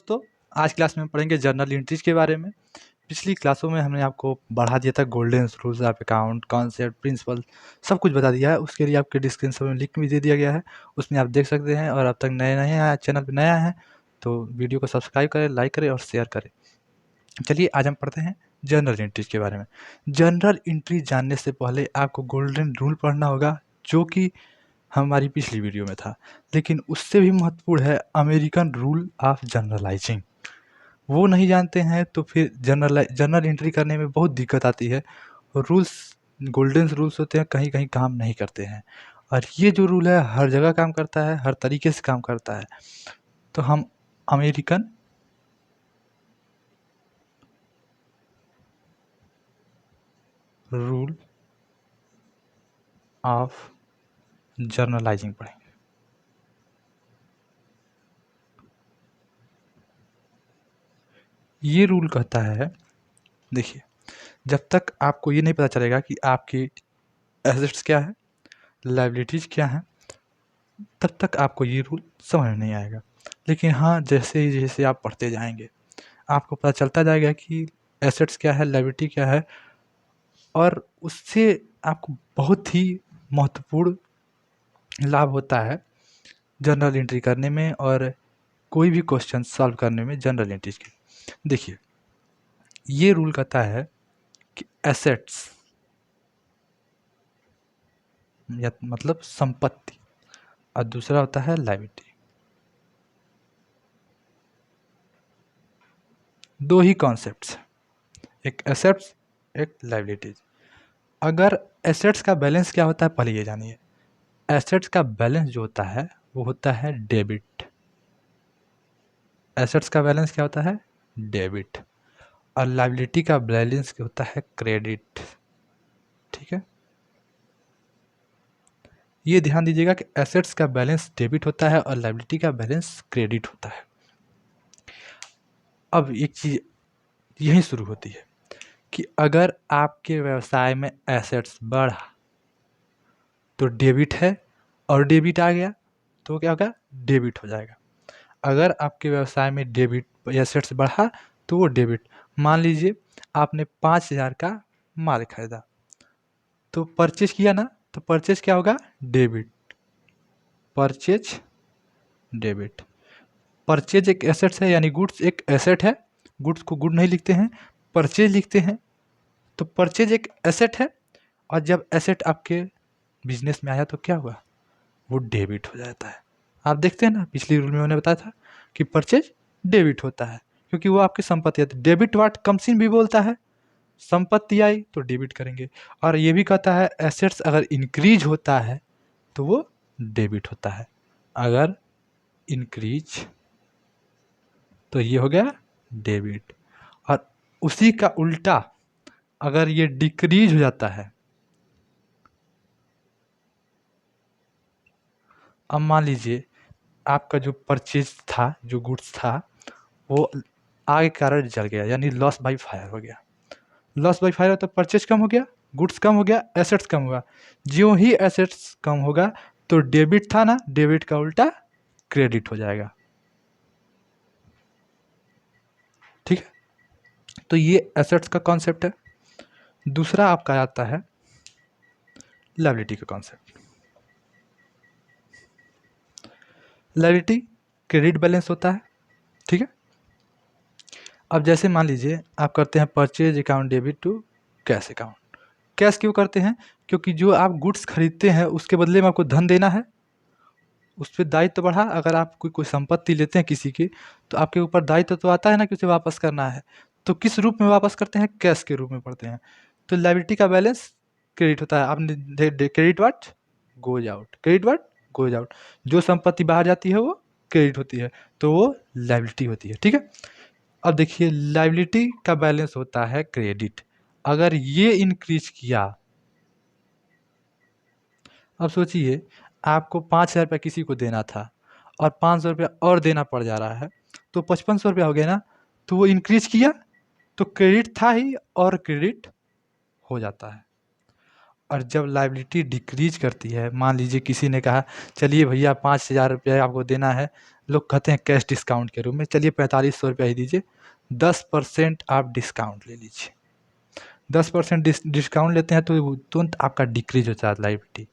दोस्तों, आज क्लास में पढ़ेंगे जर्नल एंट्रीज के बारे में। पिछली क्लासों में हमने आपको बढ़ा दिया था golden rules of account, concept, principle, सब कुछ बता दिया है। उसके लिए आपके डिस्क्रिप्शन में लिंक भी दे दिया गया है, उसमें आप देख सकते हैं। और अब तक नए नए हैं, चैनल पर नया है तो वीडियो को सब्सक्राइब करें, लाइक करें और शेयर करें। चलिए आज हम पढ़ते हैं जर्नल एंट्रीज के बारे में। जर्नल एंट्री जानने से पहले आपको गोल्डन रूल पढ़ना होगा, जो कि हमारी पिछली वीडियो में था। लेकिन उससे भी महत्वपूर्ण है अमेरिकन रूल ऑफ जर्नलाइजिंग। वो नहीं जानते हैं तो फिर जर्नल एंट्री करने में बहुत दिक्कत आती है। रूल्स गोल्डन रूल्स होते हैं, कहीं कहीं काम नहीं करते हैं। और ये जो रूल है हर जगह काम करता है, हर तरीके से काम करता है। तो हम अमेरिकन रूल ऑफ जर्नलाइजिंग पढ़ेंगे। ये रूल कहता है, देखिए, जब तक आपको ये नहीं पता चलेगा कि आपकी एसेट्स क्या है, लायबिलिटीज क्या है, तब तक आपको ये रूल समझ में नहीं आएगा। लेकिन हाँ, जैसे जैसे आप पढ़ते जाएंगे आपको पता चलता जाएगा कि एसेट्स क्या है, लायबिलिटी क्या है, और उससे आपको बहुत ही महत्वपूर्ण लाभ होता है जर्नल एंट्री करने में और कोई भी क्वेश्चन सॉल्व करने में जर्नल एंट्रीज के। देखिए, ये रूल कहता है कि एसेट्स या मतलब संपत्ति, और दूसरा होता है लायबिलिटी। दो ही कॉन्सेप्ट्स, एक एसेट्स, एक लायबिलिटीज। अगर एसेट्स का बैलेंस क्या होता है पहले ये जानिए। एसेट्स का बैलेंस जो होता है वो होता है डेबिट। एसेट्स का बैलेंस क्या होता है? डेबिट। और लायबिलिटी का बैलेंस क्या होता है? क्रेडिट। ठीक है, ये ध्यान दीजिएगा कि एसेट्स का बैलेंस डेबिट होता है और लायबिलिटी का बैलेंस क्रेडिट होता है। अब एक चीज यहीं शुरू होती है कि अगर आपके व्यवसाय में एसेट्स बढ़ा तो डेबिट है, और डेबिट आ गया तो क्या होगा? डेबिट हो जाएगा। अगर आपके व्यवसाय में डेबिट एसेट्स बढ़ा तो वो डेबिट। मान लीजिए आपने 5,000 का माल खरीदा तो परचेज किया ना, तो परचेज क्या होगा? डेबिट। Purchase debit. परचेज एक एसेट है, यानी गुड्स एक एसेट है। गुड्स को गुड नहीं लिखते हैं, परचेज लिखते हैं। तो परचेज एक एसेट है, और जब एसेट आपके बिजनेस में आया तो क्या हुआ? वो डेबिट हो जाता है। आप देखते हैं ना, पिछली रूल में मैंने बताया था कि परचेज डेबिट होता है क्योंकि वो आपकी संपत्ति है। डेबिट वाट कम्स इन भी बोलता है, संपत्ति आई तो डेबिट करेंगे। और ये भी कहता है एसेट्स अगर इंक्रीज होता है तो वो डेबिट होता है। अगर इंक्रीज तो ये हो गया डेबिट। और उसी का उल्टा अगर ये डिक्रीज हो जाता है, अब मान लीजिए आपका जो परचेज था, जो गुड्स था, वो आग के कारण जल गया, यानी लॉस बाई फायर हो गया। लॉस बाई फायर तो परचेज कम हो गया, गुड्स कम हो गया, एसेट्स कम हुआ। ज्यों ही एसेट्स कम होगा तो डेबिट था ना, डेबिट का उल्टा क्रेडिट हो जाएगा। ठीक है, तो ये एसेट्स का कॉन्सेप्ट है। दूसरा आपका आता है लायबिलिटी का कॉन्सेप्ट। लायबिलिटी क्रेडिट बैलेंस होता है। ठीक है, अब जैसे मान लीजिए आप करते हैं purchase account debit to cash account. Cash क्यों करते हैं? क्योंकि जो आप गुड्स खरीदते हैं उसके बदले में आपको धन देना है, उस पर दायित्व तो बढ़ा। अगर आप कोई संपत्ति लेते हैं किसी की, तो आपके ऊपर दायित्व तो आता है ना कि उसे वापस करना है। तो किस रूप में वापस करते हैं? कैश के रूप में पढ़ते हैं। तो लायबिलिटी का बैलेंस क्रेडिट होता है। आपने credit what goes out, credit what goes out. जो संपत्ति बाहर जाती है वो क्रेडिट होती है, तो वो लायबिलिटी होती है। ठीक है, अब देखिए लायबिलिटी का बैलेंस होता है क्रेडिट। अगर ये इंक्रीज किया, अब सोचिए आपको 5,000 रुपया किसी को देना था और 500 रुपया और देना पड़ जा रहा है, तो 5500 रुपया हो गया ना। तो वो इंक्रीज किया तो क्रेडिट था ही और क्रेडिट हो जाता है। और जब लायबिलिटी डिक्रीज करती है, मान लीजिए किसी ने कहा चलिए भैया 5,000 रुपये आपको देना है, लोग कहते हैं कैश डिस्काउंट के रूप में, चलिए 4500 रुपया ही दीजिए, 10% आप डिस्काउंट ले लीजिए। 10% डिस्काउंट लेते हैं तो तुरंत आपका डिक्रीज होता है लायबिलिटी,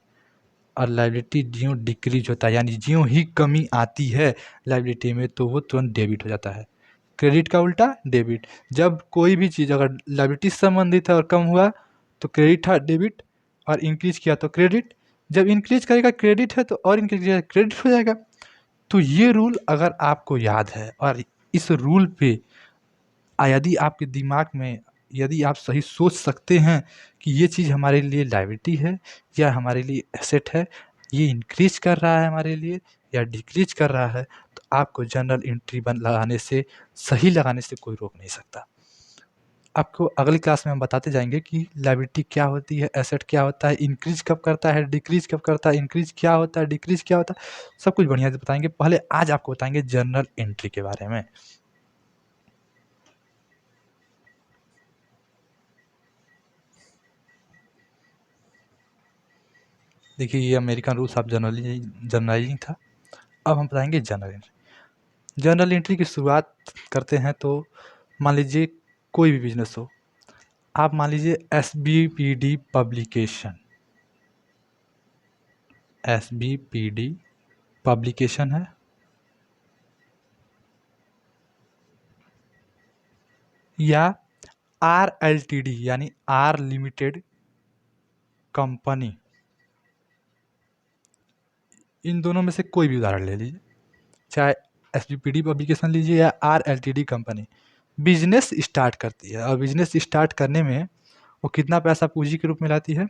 और लायबिलिटी ज्यों डिक्रीज होता है यानी ज्यों ही कमी आती है लायबिलिटी में तो वो तुरंत डेबिट हो जाता है। क्रेडिट का उल्टा डेबिट। जब कोई भी चीज़ अगर लायबिलिटी से संबंधित है और कम हुआ तो क्रेडिट था डेबिट, और इंक्रीज किया तो क्रेडिट। जब इंक्रीज करेगा क्रेडिट है तो और इंक्रीज करेगा क्रेडिट हो जाएगा। तो ये रूल अगर आपको याद है और इस रूल पे यदि आपके दिमाग में यदि आप सही सोच सकते हैं कि ये चीज़ हमारे लिए लायबिलिटी है या हमारे लिए एसेट है, ये इंक्रीज कर रहा है हमारे लिए या डिक्रीज कर रहा है, तो आपको जर्नल एंट्री लगाने से, सही लगाने से कोई रोक नहीं सकता। आपको अगली क्लास में हम बताते जाएंगे कि लायबिलिटी क्या होती है, एसेट क्या होता है, इंक्रीज कब करता है, डिक्रीज कब करता है, इंक्रीज क्या होता है, डिक्रीज क्या होता है, सब कुछ बढ़िया से बताएंगे। पहले आज आपको बताएंगे जर्नल एंट्री के बारे में। देखिए ये अमेरिकन रूल्स ऑफ जर्नलाइजिंग था। अब हम बताएंगे जनरल एंट्री। जनरल एंट्री की शुरुआत करते हैं तो मान लीजिए कोई भी बिजनेस हो, आप मान लीजिए SBPD पब्लिकेशन, SBPD पब्लिकेशन है, या RLTD यानी R लिमिटेड कंपनी, इन दोनों में से कोई भी उदाहरण ले लीजिए, चाहे SBPD पब्लिकेशन लीजिए या RLTD कंपनी बिजनेस स्टार्ट करती है। और बिजनेस स्टार्ट करने में वो कितना पैसा पूंजी के रूप में लाती है।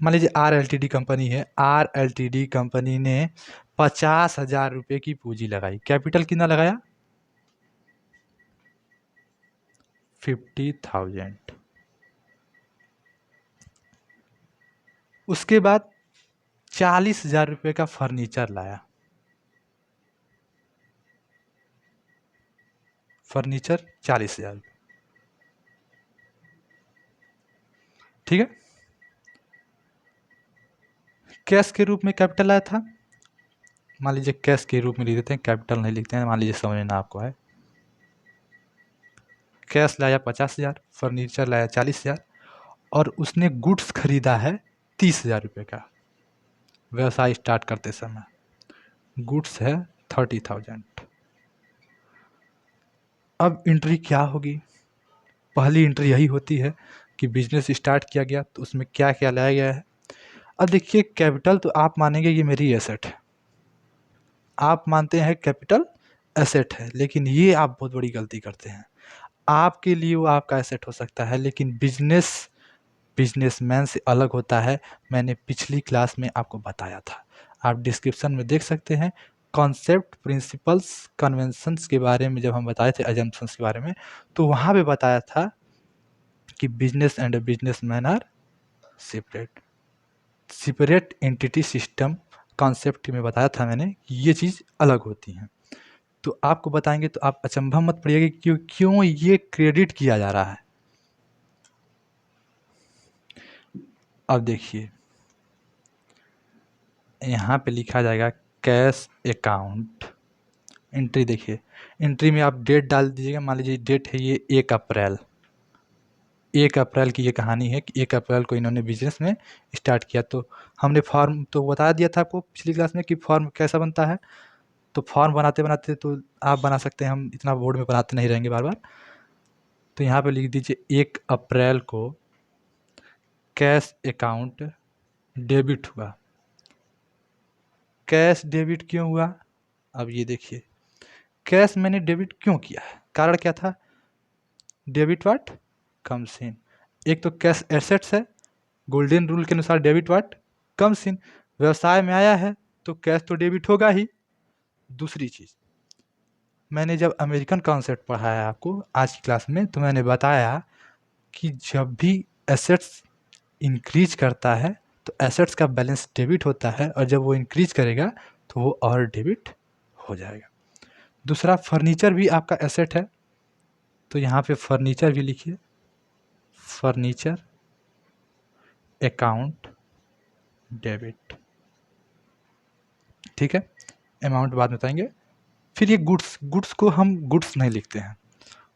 मान लीजिए RLTD कंपनी है, RLTD कंपनी ने 50,000 रुपये की पूंजी लगाई, कैपिटल कितना लगाया 50,000। उसके बाद 40,000 रुपये का फर्नीचर लाया, फर्नीचर 40,000, ठीक है। कैश के रूप में कैपिटल आया था, मान लीजिए कैश के रूप में लिख देते हैं, कैपिटल नहीं लिखते हैं, मान लीजिए समझना आपको है। कैश लाया 50,000, फर्नीचर लाया 40,000, और उसने गुड्स खरीदा है 30,000 रुपये का। व्यवसाय स्टार्ट करते समय गुड्स है 30,000। अब एंट्री क्या होगी। पहली एंट्री यही होती है कि बिजनेस स्टार्ट किया गया तो उसमें क्या क्या लाया गया है। अब देखिए कैपिटल तो आप मानेंगे ये मेरी एसेट है, आप मानते हैं कैपिटल एसेट है, लेकिन ये आप बहुत बड़ी गलती करते हैं। आपके लिए वो आपका एसेट हो सकता है लेकिन बिजनेसमैन से अलग होता है। मैंने पिछली क्लास में आपको बताया था, आप डिस्क्रिप्शन में देख सकते हैं। कॉन्सेप्ट, प्रिंसिपल्स, कन्वेंशंस के बारे में जब हम बताए थे, अजम्पशंस के बारे में, तो वहाँ पे बताया था कि business and businessman are separate, separate entity system concept में बताया था मैंने कि ये चीज़ अलग होती हैं। तो आपको बताएंगे तो आप अचंभा मत पड़िएगा कि क्यों ये क्रेडिट किया जा रहा है। अब देखिए यहाँ पे लिखा जाएगा कैश अकाउंट एंट्री। देखिए एंट्री में आप डेट डाल दीजिएगा, मान लीजिए डेट है ये 1 अप्रैल। 1 अप्रैल की ये कहानी है कि 1 अप्रैल को इन्होंने बिजनेस में स्टार्ट किया। तो हमने फॉर्म तो बता दिया था आपको पिछली क्लास में कि फॉर्म कैसा बनता है। तो फॉर्म बनाते बनाते तो आप बना सकते हैं, हम इतना बोर्ड में बनाते नहीं रहेंगे बार बार। तो यहाँ पे लिख दीजिए 1 अप्रैल को कैश अकाउंट डेबिट हुआ। कैश डेबिट क्यों हुआ, अब ये देखिए कैश मैंने डेबिट क्यों किया है, कारण क्या था। डेबिट व्हाट कम्स इन, एक तो कैश एसेट्स है, गोल्डन रूल के अनुसार डेबिट व्हाट कम्स इन, व्यवसाय में आया है तो कैश तो डेबिट होगा ही। दूसरी चीज़, मैंने जब अमेरिकन कॉन्सेप्ट पढ़ाया आपको आज की क्लास में तो मैंने बताया कि जब भी एसेट्स इंक्रीज करता है तो एसेट्स का बैलेंस डेबिट होता है, और जब वो इंक्रीज करेगा तो वो और डेबिट हो जाएगा। दूसरा, फर्नीचर भी आपका एसेट है, तो यहाँ पे फर्नीचर भी लिखिए, फर्नीचर अकाउंट डेबिट, ठीक है। अमाउंट बाद में बताएंगे। फिर ये गुड्स, गुड्स को हम गुड्स नहीं लिखते हैं,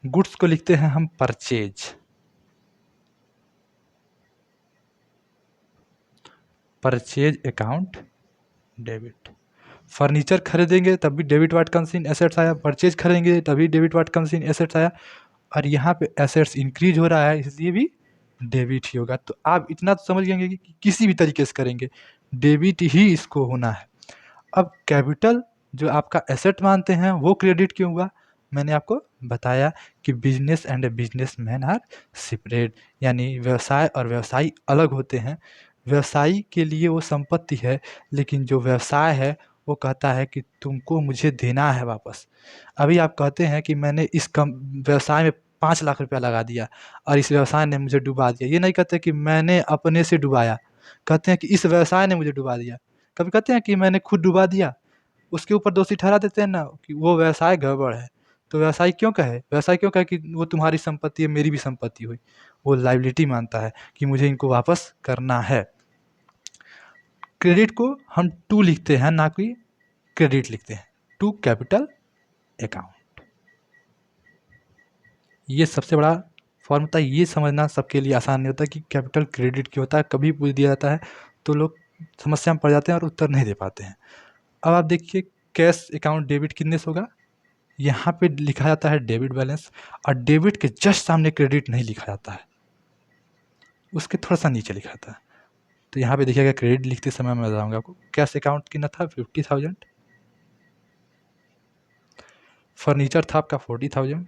गुड्स को लिखते हैं हम purchase, purchase account debit. Furniture खरीदेंगे तब भी debit watt comes in assets आया, परचेज खरीदेंगे तभी debit watt comes in assets आया, और यहाँ पे एसेट्स इंक्रीज हो रहा है इसलिए भी डेबिट ही होगा। तो आप इतना तो समझ गए कि किसी भी तरीके से करेंगे डेबिट ही इसको होना है। अब कैपिटल जो आपका एसेट मानते हैं वो क्रेडिट क्यों हुआ? मैंने आपको बताया कि business and businessman are separate, यानी व्यवसाय और व्यवसायी अलग होते हैं। व्यवसायी के लिए वो संपत्ति है, लेकिन जो व्यवसाय है वो कहता है कि तुमको मुझे देना है वापस। अभी आप कहते हैं कि मैंने इस कम व्यवसाय में 5 लाख रुपया लगा दिया और इस व्यवसाय ने मुझे डुबा दिया। ये नहीं कहते कि मैंने अपने से डुबाया, कहते हैं कि इस व्यवसाय ने मुझे डुबा दिया। कभी कहते हैं कि मैंने खुद डुबा दिया, उसके ऊपर दोषी ठहरा देते हैं ना कि वो व्यवसाय गड़बड़ है। तो व्यवसायी क्यों कहे, व्यवसायी क्यों कहे कि वो तुम्हारी संपत्ति है, मेरी भी संपत्ति हुई। वो लायबिलिटी मानता है कि मुझे इनको वापस करना है। क्रेडिट को हम टू लिखते हैं, ना कि क्रेडिट लिखते हैं, टू कैपिटल अकाउंट। ये सबसे बड़ा फॉर्म होता है, ये समझना सबके लिए आसान नहीं होता कि कैपिटल क्रेडिट क्यों होता है। कभी पूछ दिया जाता है तो लोग समस्या में पड़ जाते हैं और उत्तर नहीं दे पाते हैं। अब आप देखिए कैश अकाउंट डेबिट कितने से होगा, यहाँ पे लिखा जाता है डेबिट बैलेंस, और डेबिट के जस्ट सामने क्रेडिट नहीं लिखा जाता है, उसके थोड़ा सा नीचे लिखा जाता है। तो यहाँ पे देखिएगा क्रेडिट लिखते समय मैं बताऊंगा आपको। कैश अकाउंट कितना था 50,000, फर्नीचर था आपका 40,000,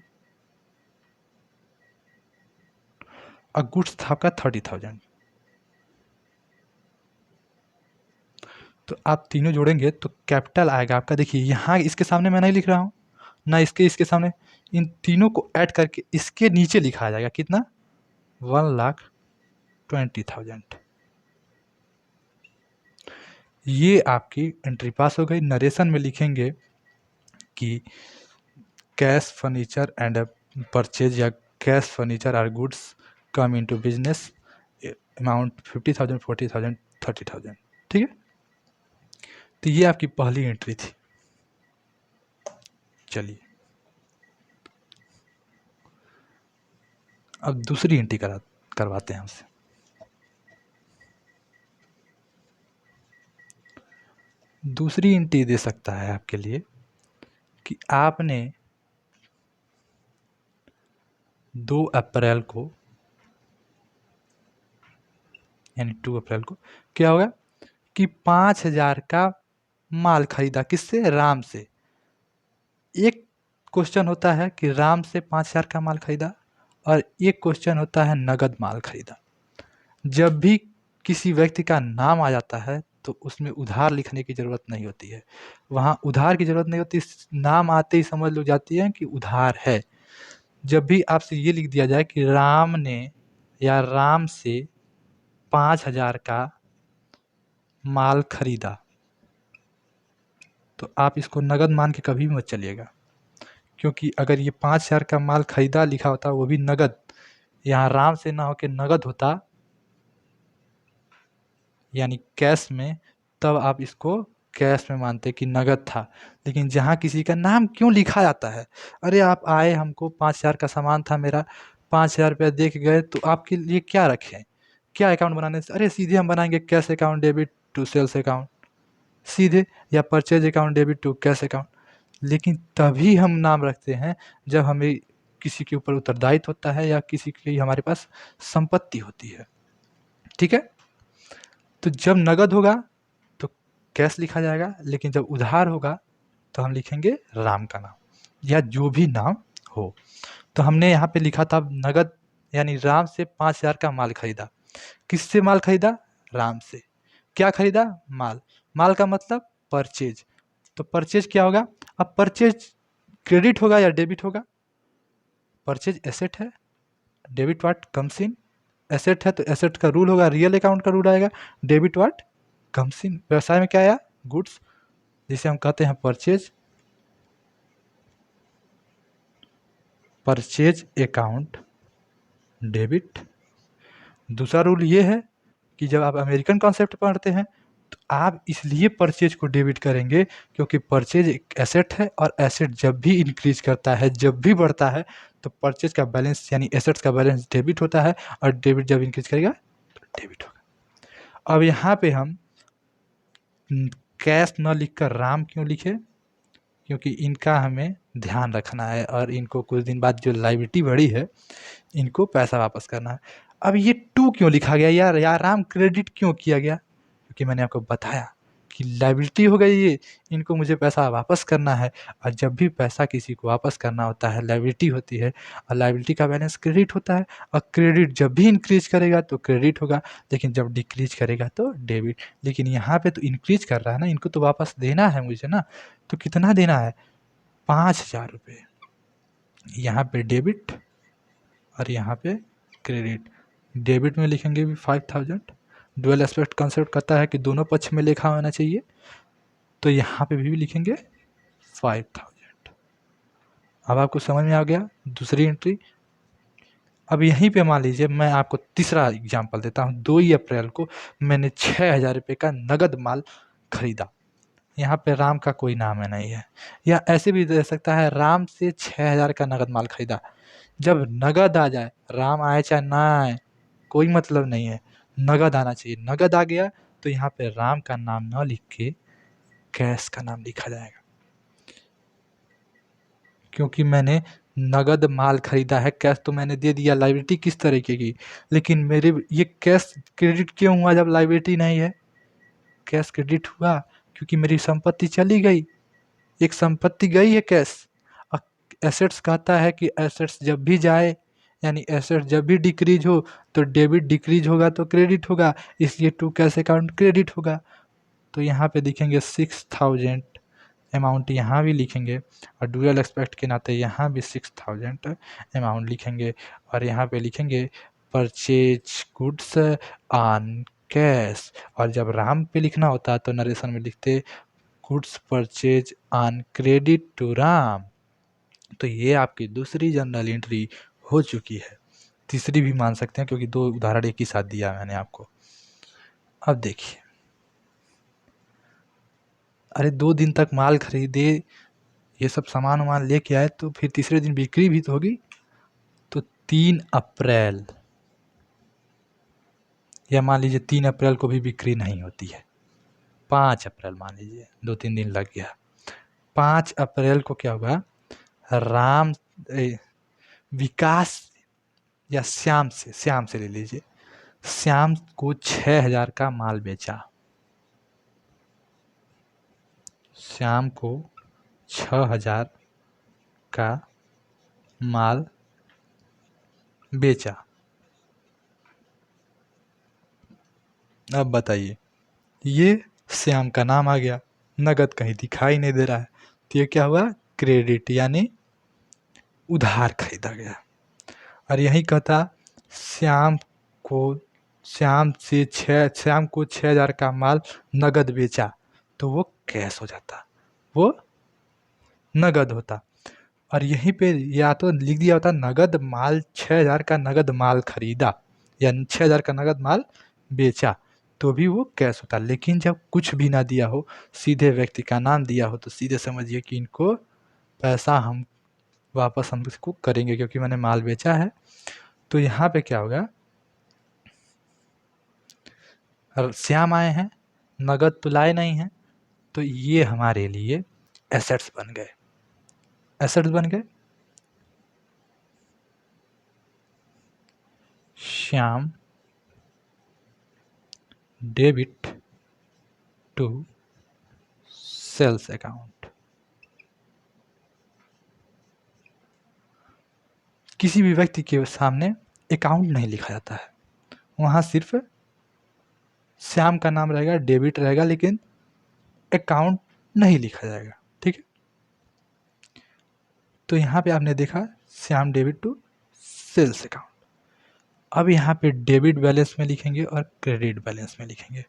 और गुड्स था आपका 30,000। तो आप तीनों जोड़ेंगे तो कैपिटल आएगा आपका। देखिए यहाँ इसके सामने मैं नहीं लिख रहा हूँ ना इसके सामने, इन तीनों को ऐड करके इसके नीचे लिखा जाएगा कितना, 1,20,000। ये आपकी एंट्री पास हो गई। नरेशन में लिखेंगे कि कैश फर्नीचर एंड परचेज या cash furniture are goods come into business amount 50,000, 40,000, 30,000, ठीक है। तो ये आपकी पहली एंट्री थी। चलिए अब दूसरी एंट्री करवाते हैं हमसे। दूसरी एंट्री दे सकता है आपके लिए कि आपने 2 अप्रैल को, यानी 2 अप्रैल को क्या होगा कि 5,000 का माल खरीदा, किससे, राम से। एक क्वेश्चन होता है कि राम से 5,000 का माल खरीदा, और एक क्वेश्चन होता है नगद माल खरीदा। जब भी किसी व्यक्ति का नाम आ जाता है तो उसमें उधार लिखने की ज़रूरत नहीं होती है, वहाँ उधार की ज़रूरत नहीं होती, नाम आते ही समझ लो जाती है कि उधार है। जब भी आपसे ये लिख दिया जाए कि राम ने या राम से 5,000 का माल खरीदा, तो आप इसको नगद मान के कभी मत चलिएगा, क्योंकि अगर ये 5,000 का माल खरीदा लिखा होता वो भी नगद, यहाँ राम से ना होके नगद होता यानी कैश में, तब आप इसको कैश में मानते कि नगद था। लेकिन जहाँ किसी का नाम क्यों लिखा जाता है, अरे आप आए, हमको 5,000 का सामान था मेरा, 5,000 रुपया दे के गए, तो आपके लिए क्या रखें, क्या अकाउंट बनाने से, अरे सीधे हम बनाएंगे cash account debit to sales account सीधे, या purchase account debit to cash account. लेकिन तभी हम नाम रखते हैं जब हमें किसी के ऊपर उत्तरदायित्व होता है या किसी की हमारे पास संपत्ति होती है, ठीक है। तो जब नगद होगा तो कैश लिखा जाएगा, लेकिन जब उधार होगा तो हम लिखेंगे राम का नाम या जो भी नाम हो। तो हमने यहाँ पे लिखा था नगद, यानी राम से 5,000 का माल खरीदा। किससे माल खरीदा, राम से। क्या खरीदा, माल। माल का मतलब परचेज। तो परचेज क्या होगा, अब परचेज क्रेडिट होगा या डेबिट होगा, परचेज एसेट है, debit watt comes in, asset है तो एसेट का रूल होगा, रियल अकाउंट का रूल आएगा, डेबिट वाट कम्स इन। व्यवसाय में क्या आया, गुड्स, जिसे हम कहते हैं परचेज, परचेज अकाउंट डेबिट। दूसरा रूल ये है कि जब आप अमेरिकन कॉन्सेप्ट पढ़ते हैं तो आप इसलिए परचेज को डेबिट करेंगे क्योंकि परचेज एक एसेट है और एसेट जब भी इंक्रीज करता है, जब भी बढ़ता है, तो परचेज का बैलेंस यानी एसेट्स का बैलेंस डेबिट होता है और डेबिट जब इंक्रीज करेगा तो डेबिट होगा। अब यहाँ पे हम कैश न लिखकर राम क्यों लिखे? क्योंकि इनका हमें ध्यान रखना है और इनको कुछ दिन बाद जो लायबिलिटी बढ़ी है इनको पैसा वापस करना है। अब ये टू क्यों लिखा गया यार राम क्रेडिट क्यों किया गया? क्योंकि मैंने आपको बताया कि लायबिलिटी हो गई ये, इनको मुझे पैसा वापस करना है और जब भी पैसा किसी को वापस करना होता है लायबिलिटी होती है और लायबिलिटी का बैलेंस क्रेडिट होता है और क्रेडिट जब भी इंक्रीज करेगा तो क्रेडिट होगा, लेकिन जब डिक्रीज करेगा तो डेबिट। लेकिन यहाँ पे तो इंक्रीज कर रहा है ना, इनको तो वापस देना है मुझे ना, तो कितना देना है? 5,000 रुपये। यहाँ पे डेबिट और यहाँ पे क्रेडिट। डेबिट में लिखेंगे भी 5,000। डुअल एस्पेक्ट कंसेप्ट कहता है कि दोनों पक्ष में लिखा होना चाहिए, तो यहाँ पे भी लिखेंगे 5,000। अब आपको समझ में आ गया दूसरी एंट्री। अब यहीं पे मान लीजिए मैं आपको तीसरा एग्जांपल देता हूँ। 2 अप्रैल को मैंने 6,000 रुपये का नगद माल खरीदा। यहाँ पे राम का कोई नाम है नहीं है, या ऐसे भी दे सकता है राम से 6,000 का नगद माल खरीदा। जब नगद आ जाए, राम आए चाहे ना आए कोई मतलब नहीं है, नगद आना चाहिए। नगद आ गया तो यहाँ पे राम का नाम न लिख के कैश का नाम लिखा जाएगा, क्योंकि मैंने नगद माल खरीदा है। कैश तो मैंने दे दिया, लायबिलिटी किस तरीके की, लेकिन मेरे ये कैश क्रेडिट क्यों हुआ जब लायबिलिटी नहीं है? कैश क्रेडिट हुआ क्योंकि मेरी संपत्ति चली गई, एक संपत्ति गई है कैश। एसेट्स कहता है कि एसेट्स जब भी जाए यानी एसेट्स जब भी डिक्रीज हो तो डेबिट, डिक्रीज होगा तो क्रेडिट होगा, इसलिए टू कैश अकाउंट क्रेडिट होगा। तो यहाँ पे लिखेंगे 6,000 अमाउंट, यहाँ भी लिखेंगे और डुअल एक्सपेक्ट के नाते यहाँ भी 6,000 अमाउंट लिखेंगे और यहाँ पे लिखेंगे परचेज गुड्स ऑन कैश। और जब राम पे लिखना होता तो नरेशन में लिखते goods purchase on credit to Ram. तो ये आपकी दूसरी जनरल एंट्री हो चुकी है। तीसरी भी मान सकते हैं क्योंकि 2 उदाहरण एक ही साथ दिया मैंने आपको। अब देखिए, अरे 2 दिन तक माल खरीदे, ये सब सामान वामान लेके आए तो फिर तीसरे दिन बिक्री भी तो होगी। तो 3 अप्रैल, या मान लीजिए 3 अप्रैल को भी बिक्री नहीं होती है, 5 अप्रैल मान लीजिए, 2-3 दिन लग गया। 5 अप्रैल को क्या होगा? राम विकास या श्याम से ले लीजिए, श्याम को 6,000 का माल बेचा। श्याम को 6,000 का माल बेचा। अब बताइए, ये श्याम का नाम आ गया, नगद कहीं दिखाई नहीं दे रहा है, तो ये क्या हुआ? क्रेडिट यानी उधार खरीदा गया। और यही कहता श्याम को 6,000 का माल नगद बेचा, तो वो कैश हो जाता, वो नगद होता। और यहीं पे या तो लिख दिया होता नगद माल 6,000 का नगद माल खरीदा या 6,000 का नगद माल बेचा, तो भी वो कैश होता। लेकिन जब कुछ भी ना दिया हो, सीधे व्यक्ति का नाम दिया हो, तो सीधे समझिए कि इनको पैसा हम वापस हम इसको करेंगे क्योंकि मैंने माल बेचा है। तो यहाँ पे क्या होगा? श्याम आए हैं, नगद तो लाए नहीं हैं, तो ये हमारे लिए एसेट्स बन गए। एसेट्स बन गए। Shyam debit to sales account. किसी भी व्यक्ति के सामने अकाउंट नहीं लिखा जाता है, वहाँ सिर्फ श्याम का नाम रहेगा, डेबिट रहेगा, लेकिन अकाउंट नहीं लिखा जाएगा। ठीक है, तो यहाँ पे आपने देखा Shyam debit to sales account. अब यहाँ पे डेबिट बैलेंस में लिखेंगे और क्रेडिट बैलेंस में लिखेंगे।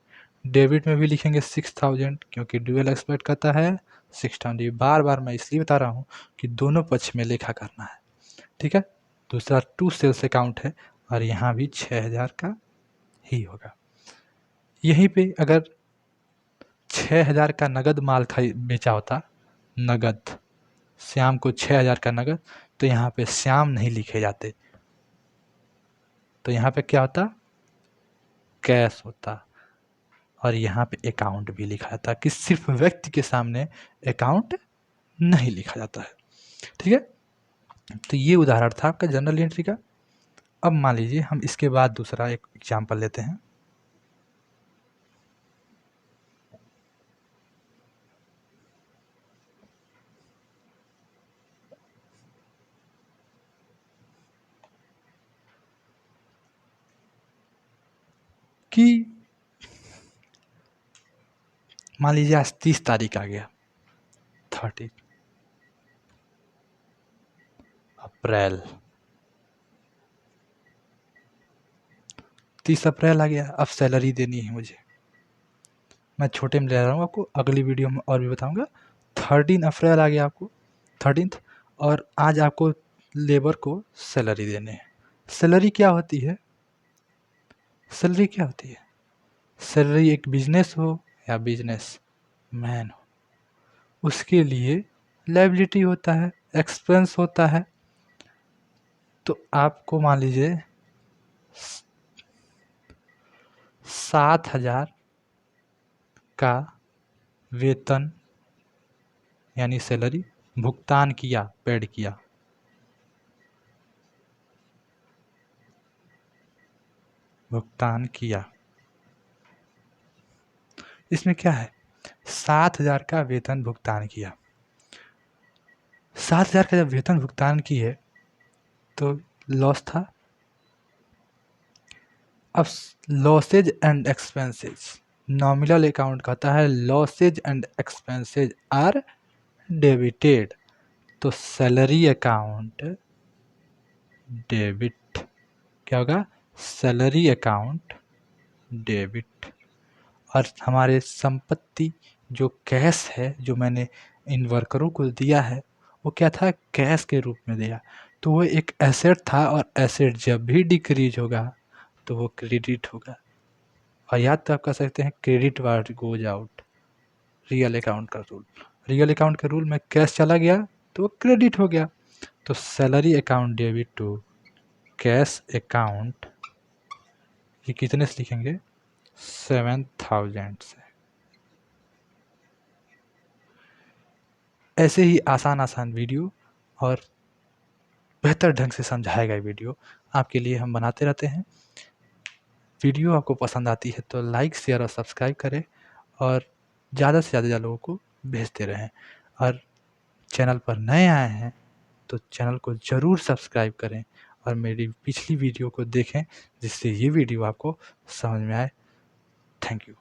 डेबिट में भी लिखेंगे 6,000 क्योंकि ड्यूअल एक्सपेक्ट करता है 6,000। बार बार मैं इसलिए बता रहा हूँ कि दोनों पक्ष में लेखा करना है। ठीक है, दूसरा टू सेल्स अकाउंट है और यहाँ भी 6,000 का ही होगा। यहीं पे अगर 6,000 का नगद माल बेचा होता, नगद, श्याम को 6,000 का नगद, तो यहाँ पे श्याम नहीं लिखे जाते, तो यहाँ पे क्या होता, कैश होता, और यहाँ पे अकाउंट भी लिखा जाता कि सिर्फ व्यक्ति के सामने अकाउंट नहीं लिखा जाता है। ठीक है, तो ये उदाहरण था आपका जनरल एंट्री का। अब मान लीजिए हम इसके बाद दूसरा एक एग्जाम्पल लेते हैं। कि मान लीजिए आज 30 तारीख आ गया, 30 अप्रैल, 30 अप्रैल आ गया। अब सैलरी देनी है मुझे, मैं छोटे में ले रहा हूँ आपको, अगली वीडियो में और भी बताऊंगा। 13 अप्रैल आ गया आपको, 13th, और आज आपको लेबर को सैलरी देने हैं। सैलरी क्या होती है, सैलरी क्या होती है, सैलरी एक बिजनेस हो या बिजनेस मैन हो, उसके लिए लायबिलिटी होता है, एक्सपेंस होता है। तो आपको मान लीजिए 7,000 का वेतन यानी सैलरी भुगतान किया, पेड किया, भुगतान किया। इसमें क्या है, 7,000 का वेतन भुगतान किया। 7,000 का जब वेतन भुगतान किए तो लॉस था। अब losses and expenses, nominal account कहता है losses and expenses are debited, तो सैलरी अकाउंट डेबिट, क्या होगा, सैलरी अकाउंट डेबिट। और हमारे संपत्ति जो कैश है, जो मैंने इन वर्करों को दिया है, वो क्या था, कैश के रूप में दिया, तो वो एक एसेट था, और एसेट जब भी डिक्रीज होगा तो वो क्रेडिट होगा। और याद तो आप कर सकते हैं, credit word goes out, real account का रूल, रियल अकाउंट के रूल में कैश चला गया तो वो क्रेडिट हो गया। तो salary account debit to cash account, ये कितने से लिखेंगे, 7,000 से। ऐसे ही आसान आसान वीडियो और बेहतर ढंग से समझाएगा वीडियो आपके लिए हम बनाते रहते हैं। वीडियो आपको पसंद आती है तो लाइक, शेयर और सब्सक्राइब करें, और ज़्यादा से ज़्यादा लोगों को भेजते रहें। और चैनल पर नए आए हैं तो चैनल को ज़रूर सब्सक्राइब करें, और मेरी पिछली वीडियो को देखें, जिससे ये वीडियो आपको समझ में आए। Thank you.